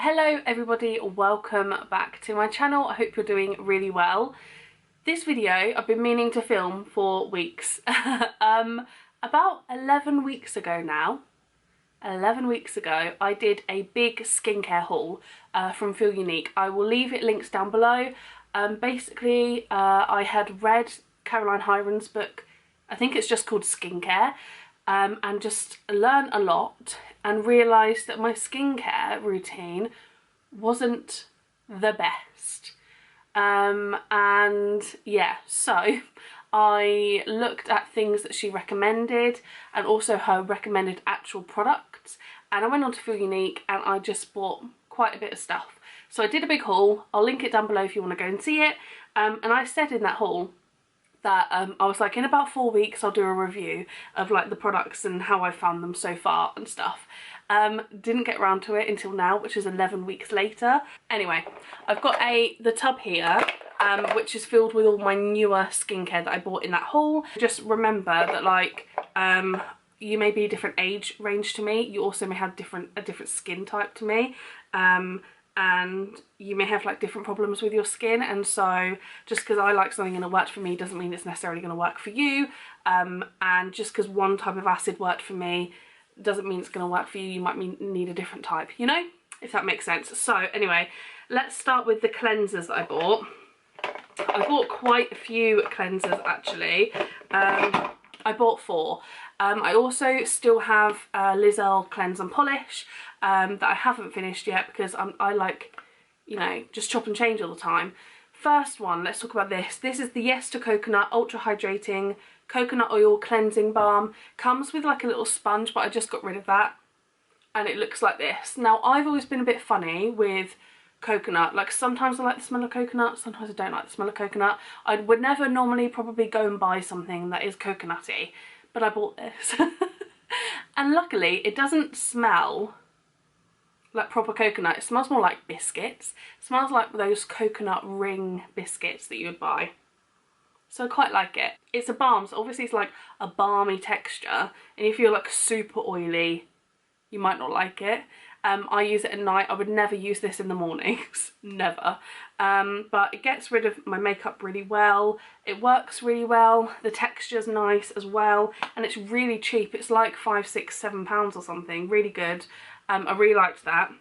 Hello everybody, welcome back to my channel. I hope you're doing really well. This video I've been meaning to film for weeks. About 11 weeks ago now, I did a big skincare haul from Feel Unique. I will leave it links down below. Basically, I had read Caroline Hirons' book, I think it's just called Skincare, and just learned a lot and realised that my skincare routine wasn't the best. And yeah, so I looked at things that she recommended and also her recommended actual products, and I went on to Feel Unique and I just bought quite a bit of stuff. So I did a big haul. I'll link it down below if you want to go and see it. And I said in that haul that I was like, in about 4 weeks I'll do a review of like the products and how I found them so far and stuff. Didn't get around to it until now, which is 11 weeks later. Anyway, I've got the tub here, which is filled with all my newer skincare that I bought in that haul. Just remember that like you may be a different age range to me, you also may have a different skin type to me, and you may have like different problems with your skin, and so just because I like something and it worked for me doesn't mean it's necessarily going to work for you, and just because one type of acid worked for me doesn't mean it's going to work for you. You might need a different type, you know, if that makes sense. So anyway, let's start with the cleansers that I bought. I bought quite a few cleansers actually. I bought 4. I also still have Lizelle Cleanse and Polish that I haven't finished yet because I like, you know, just chop and change all the time. First one, let's talk about this. This is the Yes to Coconut Ultra Hydrating Coconut Oil Cleansing Balm. Comes with like a little sponge, but I just got rid of that. And it looks like this. Now, I've always been a bit funny with coconut. Like sometimes I like the smell of coconut, sometimes I don't like the smell of coconut. I would never normally probably go and buy something that is coconutty, but I bought this. And luckily it doesn't smell like proper coconut. It smells more like biscuits. It smells like those coconut ring biscuits that you would buy. So I quite like it. It's a balm, so obviously it's like a balmy texture, and if you're like super oily, you might not like it. I use it at night. I would never use this in the mornings, never. But it gets rid of my makeup really well. It works really well. The texture's nice as well, and it's really cheap. It's like £5, £6, £7 or something. Really good. I really liked that.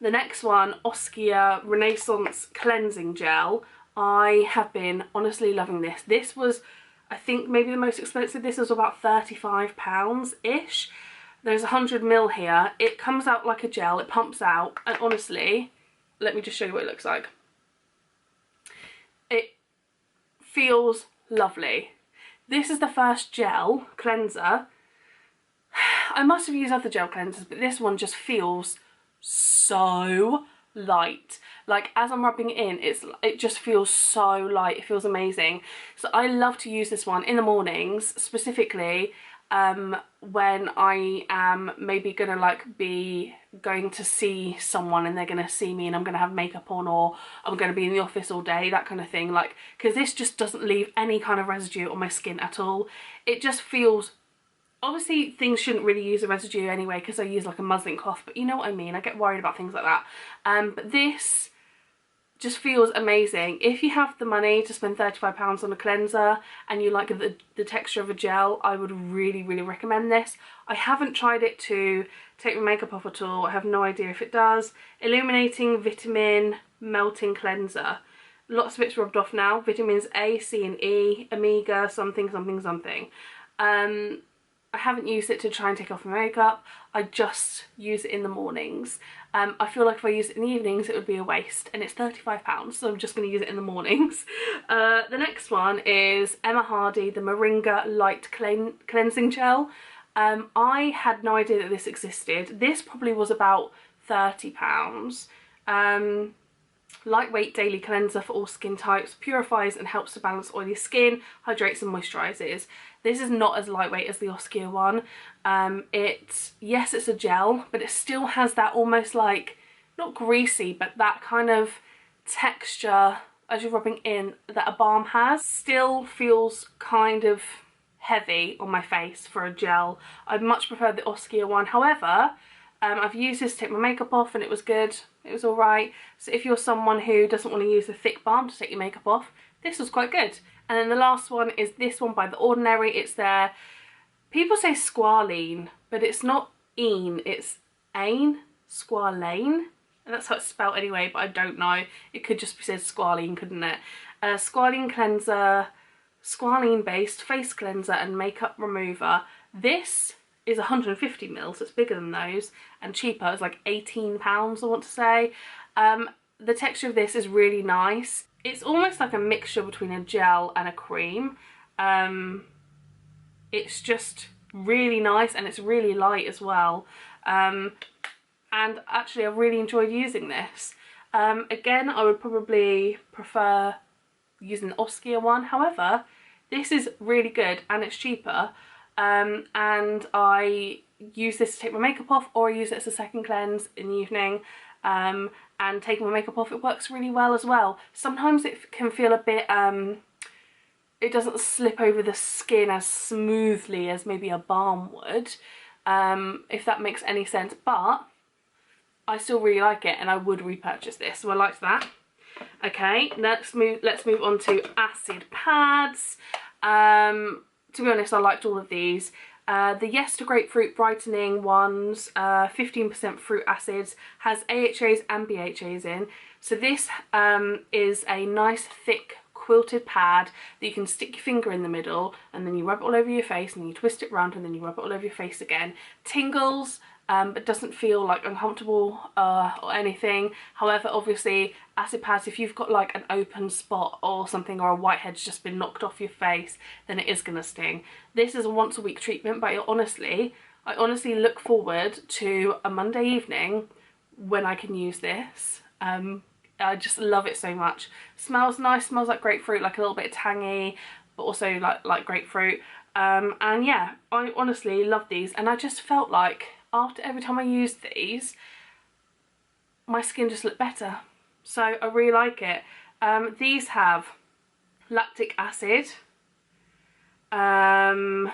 The next one, Oskia Renaissance Cleansing Gel. I have been honestly loving this. This was, I think, maybe the most expensive. This was about £35-ish. There's 100 ml here. It comes out like a gel, it pumps out, and honestly, let me just show you what it looks like. It feels lovely. This is the first gel cleanser. I must have used other gel cleansers, but this one just feels so light. Like as I'm rubbing it in, it just feels so light. It feels amazing. So I love to use this one in the mornings, specifically when I am maybe gonna like be going to see someone and they're gonna see me and I'm gonna have makeup on, or I'm gonna be in the office all day, that kind of thing. Like, because this just doesn't leave any kind of residue on my skin at all. It just feels, obviously things shouldn't really use a residue anyway because I use like a muslin cloth, but you know what I mean, I get worried about things like that. But this just feels amazing. If you have the money to spend £35 on a cleanser and you like the texture of a gel, I would really recommend this. I haven't tried it to take my makeup off at all. I have no idea if it does. Illuminating Vitamin Melting Cleanser. Lots of it's rubbed off now. Vitamins A, C and E, Omega, something. I haven't used it to try and take off my makeup. I just use it in the mornings. I feel like if I use it in the evenings it would be a waste, and it's £35, so I'm just going to use it in the mornings. The next one is Emma Hardy, the Moringa Light Cleansing Gel. I had no idea that this existed. This probably was about £30. Lightweight daily cleanser for all skin types, purifies and helps to balance oily skin, hydrates and moisturises. This is not as lightweight as the Oskia one. Yes, it's a gel, but it still has that almost like, not greasy, but that kind of texture as you're rubbing in that a balm has. Still feels kind of heavy on my face for a gel. I much prefer the Oskia one. However, I've used this to take my makeup off and it was good. It was alright. So if you're someone who doesn't want to use a thick balm to take your makeup off, this was quite good. And then the last one is this one by The Ordinary. It's their, people say squalene, but it's not een, it's ain, squalane. And that's how it's spelled anyway, but I don't know. It could just be said squalene, couldn't it? Squalene cleanser, squalene based face cleanser and makeup remover. This is 150 ml, so it's bigger than those and cheaper. It's like £18, I want to say. The texture of this is really nice. It's almost like a mixture between a gel and a cream. It's just really nice and it's really light as well. And actually I really enjoyed using this. Again, I would probably prefer using the Oskia one. However, this is really good and it's cheaper. And I use this to take my makeup off, or I use it as a second cleanse in the evening. And taking my makeup off, it works really well as well. Sometimes it can feel a bit, it doesn't slip over the skin as smoothly as maybe a balm would, if that makes any sense, but I still really like it and I would repurchase this, so I liked that. Okay, let's move on to acid pads. To be honest, I liked all of these. The Yes to Grapefruit brightening ones, 15% fruit acids, has AHAs and BHAs in. So this is a nice thick quilted pad that you can stick your finger in the middle and then you rub it all over your face and then you twist it round and then you rub it all over your face again. Tingles, but doesn't feel like uncomfortable or anything. However, obviously acid pads, if you've got like an open spot or something, or a whitehead's just been knocked off your face, then it is gonna sting. This is a once a week treatment, but I honestly look forward to a Monday evening when I can use this. I just love it so much. Smells nice, smells like grapefruit, like a little bit tangy, but also like grapefruit. And yeah, I honestly love these, and I just felt like after every time I used these, my skin just looked better. So I really like it. These have lactic acid, glycolic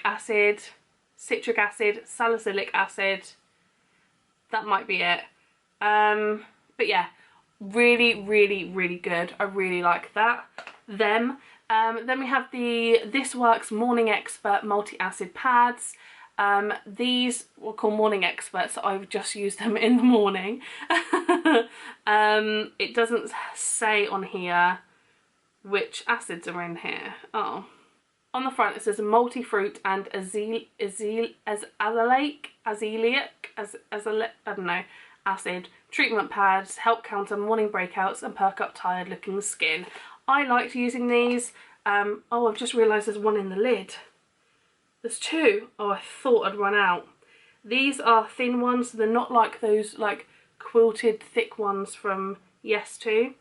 acid, citric acid, salicylic acid. That might be it. But yeah, really, really, really good. I really like that. Then we have the This Works Morning Expert Multi-Acid Pads. These were called Morning Experts, so I've just used them in the morning. It doesn't say on here which acids are in here. Oh. On the front it says multi-fruit and azelaic, acid. Treatment pads help counter morning breakouts and perk up tired looking skin. I liked using these. Oh, I've just realised there's one in the lid. There's two. Oh, I thought I'd run out. These are thin ones, so they're not like those like quilted thick ones from Yes To.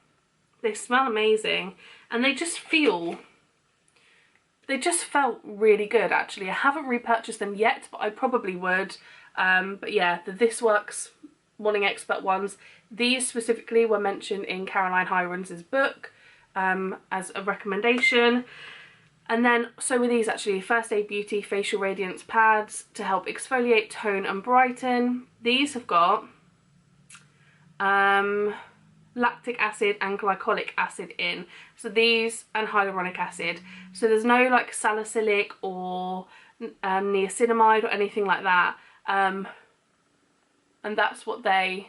They smell amazing and they just felt really good actually. I haven't repurchased them yet, but I probably would. But yeah, the This Works Morning Expert ones, these specifically were mentioned in Caroline Hirons' book as a recommendation. And then, so were these actually, First Aid Beauty Facial Radiance Pads to help exfoliate, tone and brighten. These have got lactic acid and glycolic acid in. So these, and hyaluronic acid. So there's no like salicylic or niacinamide or anything like that. And that's what they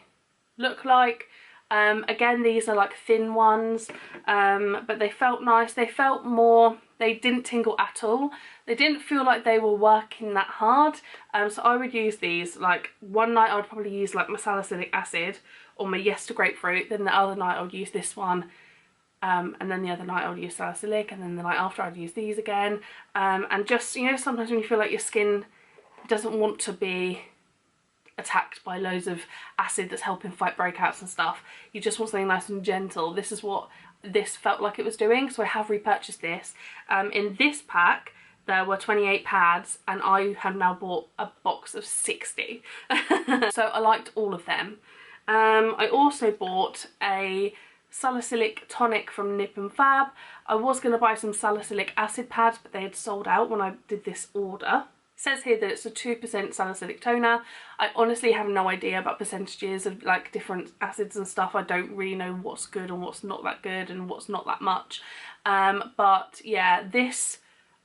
look like. Again, these are like thin ones, but they felt nice. They felt more, they didn't tingle at all. They didn't feel like they were working that hard. So I would use these, like one night I would probably use like my salicylic acid or my Yes to Grapefruit, then the other night I would use this one, and then the other night I would use salicylic, and then the night after I'd use these again. And just, you know, sometimes when you feel like your skin doesn't want to be attacked by loads of acid that's helping fight breakouts and stuff, you just want something nice and gentle. This is what this felt like it was doing, so I have repurchased this. In this pack there were 28 pads and I have now bought a box of 60. So I liked all of them. I also bought a salicylic tonic from Nip and Fab. I was going to buy some salicylic acid pads, but they had sold out when I did this order. says here that it's a 2% salicylic toner. I honestly have no idea about percentages of like different acids and stuff. I don't really know what's good and what's not that good and what's not that much. But yeah, this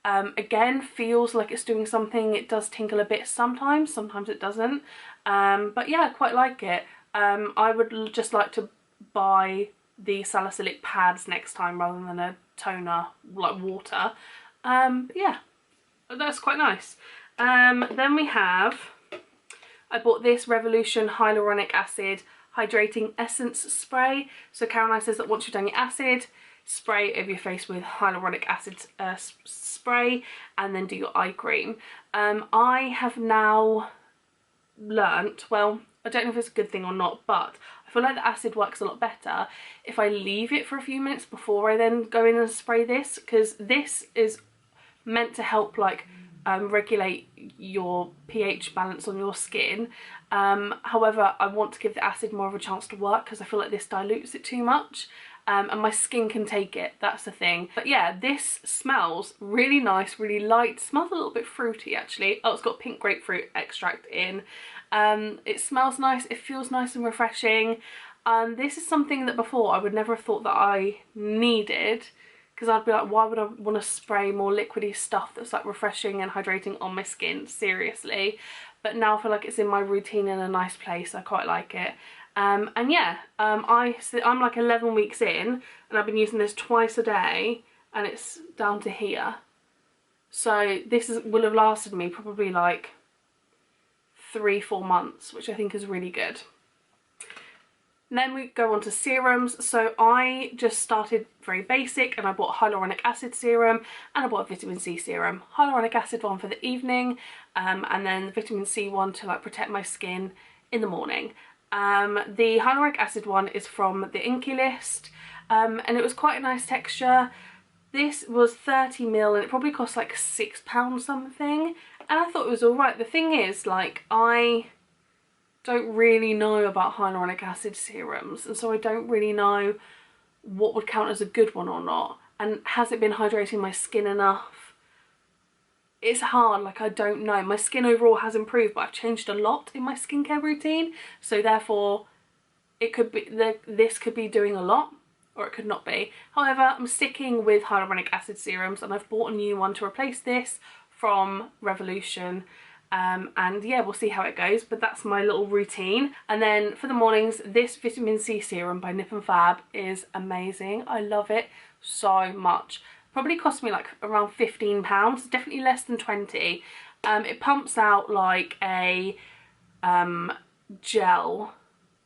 again feels like it's doing something. It does tinkle a bit sometimes it doesn't. But yeah, I quite like it. I would just like to buy the salicylic pads next time rather than a toner like water. But yeah, that's quite nice. Then we have, I bought this Revolution Hyaluronic Acid Hydrating Essence Spray. So Caroline says that once you've done your acid, spray over your face with hyaluronic acid spray and then do your eye cream. I have now learnt, well, I don't know if it's a good thing or not, but I feel like the acid works a lot better if I leave it for a few minutes before I then go in and spray this, because this is meant to help like regulate your pH balance on your skin. However, I want to give the acid more of a chance to work because I feel like this dilutes it too much. And my skin can take it, that's the thing. But yeah, this smells really nice, really light, smells a little bit fruity actually. Oh, it's got pink grapefruit extract in. It smells nice, it feels nice and refreshing. This is something that before I would never have thought that I needed, because I'd be like, why would I want to spray more liquidy stuff that's like refreshing and hydrating on my skin, seriously. But now I feel like it's in my routine in a nice place, I quite like it. And yeah, I'm like 11 weeks in and I've been using this twice a day and it's down to here. So this will have lasted me probably like 3-4 months, which I think is really good. And then we go on to serums. So I just started very basic and I bought hyaluronic acid serum and I bought a vitamin C serum. Hyaluronic acid one for the evening, and then the vitamin C one to like protect my skin in the morning. The hyaluronic acid one is from the Inkey List, and it was quite a nice texture. This was 30ml and it probably cost like £6 something, and I thought it was alright. The thing is, like, I don't really know about hyaluronic acid serums, and so I don't really know what would count as a good one or not, and has it been hydrating my skin enough? It's hard, like I don't know. My skin overall has improved, but I've changed a lot in my skincare routine, so therefore it could be, this could be doing a lot or it could not be. However, I'm sticking with hyaluronic acid serums and I've bought a new one to replace this from Revolution. And yeah, we'll see how it goes, but that's my little routine. And then for the mornings, this vitamin C serum by Nip and Fab is amazing. I love it so much. Probably cost me like around £15, definitely less than 20. It pumps out like a gel.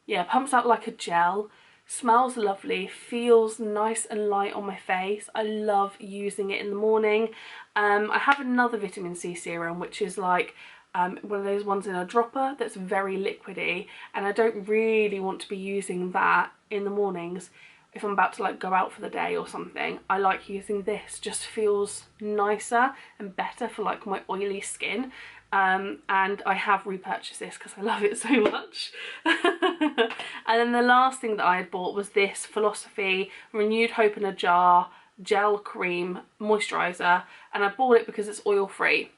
Yeah, pumps out like a gel. Smells lovely, feels nice and light on my face. I love using it in the morning. I have another vitamin C serum which is like one of those ones in a dropper that's very liquidy, and I don't really want to be using that in the mornings if I'm about to like go out for the day or something. I like using this, just feels nicer and better for like my oily skin. And I have repurchased this because I love it so much. And then the last thing that I had bought was this Philosophy Renewed Hope in a Jar Gel Cream Moisturiser, and I bought it because it's oil free.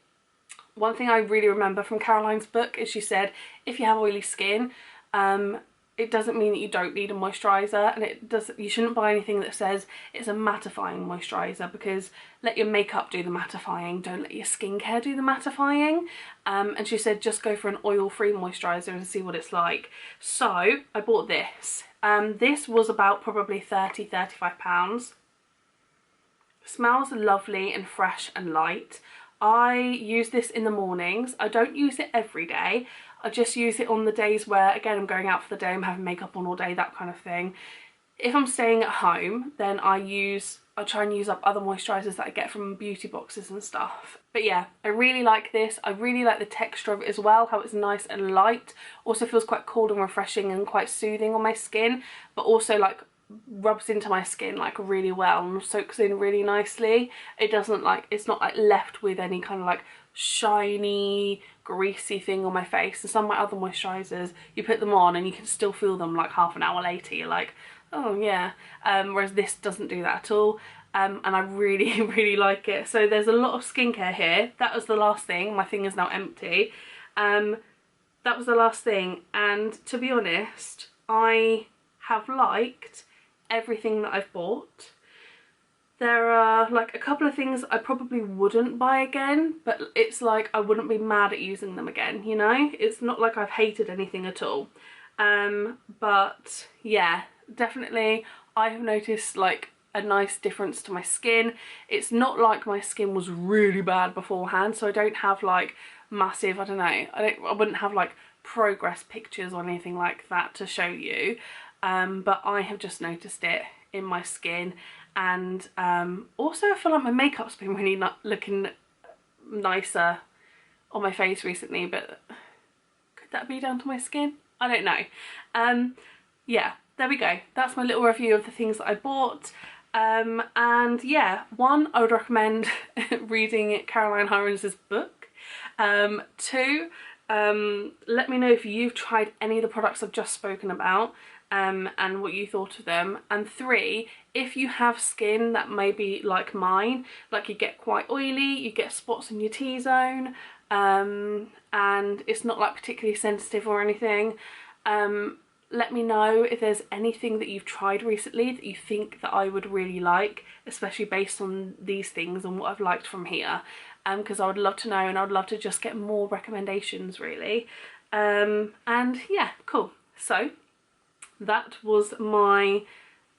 One thing I really remember from Caroline's book is she said if you have oily skin, it doesn't mean that you don't need a moisturiser, and you shouldn't buy anything that says it's a mattifying moisturiser, because let your makeup do the mattifying, don't let your skincare do the mattifying. And she said just go for an oil-free moisturiser and see what it's like. So I bought this. This was about probably £30–35. Smells lovely and fresh and light. I use this in the mornings. I don't use it every day. I just use it on the days where, again, I'm going out for the day, I'm having makeup on all day, that kind of thing. If I'm staying at home, then I try and use up other moisturisers that I get from beauty boxes and stuff. But yeah, I really like this. I really like the texture of it as well, how it's nice and light. Also feels quite cool and refreshing and quite soothing on my skin, but also like rubs into my skin like really well and soaks in really nicely. It doesn't like, it's not like left with any kind of like shiny greasy thing on my face. And some of my other moisturisers, you put them on and you can still feel them like half an hour later. You're like, oh yeah. Whereas this doesn't do that at all. and I really really like it. So there's a lot of skincare here. That was the last thing. My thing is now empty. That was the last thing, and to be honest, I have liked everything that I've bought. There are like a couple of things I probably wouldn't buy again, but it's like I wouldn't be mad at using them again, you know? It's not like I've hated anything at all. But yeah, definitely I have noticed like a nice difference to my skin. It's not like my skin was really bad beforehand, so I don't have like massive, I don't know, I wouldn't have like progress pictures or anything like that to show you. But I have just noticed it in my skin. And also I feel like my makeup's been really looking nicer on my face recently, but could that be down to my skin? I don't know. Yeah, there we go. That's my little review of the things that I bought. And yeah, one, I would recommend reading Caroline Hirons's book. Two, let me know if you've tried any of the products I've just spoken about. And what you thought of them. And three, if you have skin that may be like mine, like you get quite oily, you get spots in your T-zone, and it's not like particularly sensitive or anything, let me know if there's anything that you've tried recently that you think that I would really like, especially based on these things and what I've liked from here, because I would love to know, and I would love to just get more recommendations really. And yeah, cool. So that was my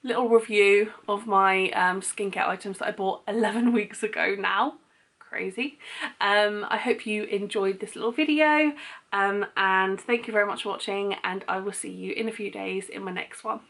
little review of my skincare items that I bought 11 weeks ago now. Crazy. I hope you enjoyed this little video, and thank you very much for watching, and I will see you in a few days in my next one.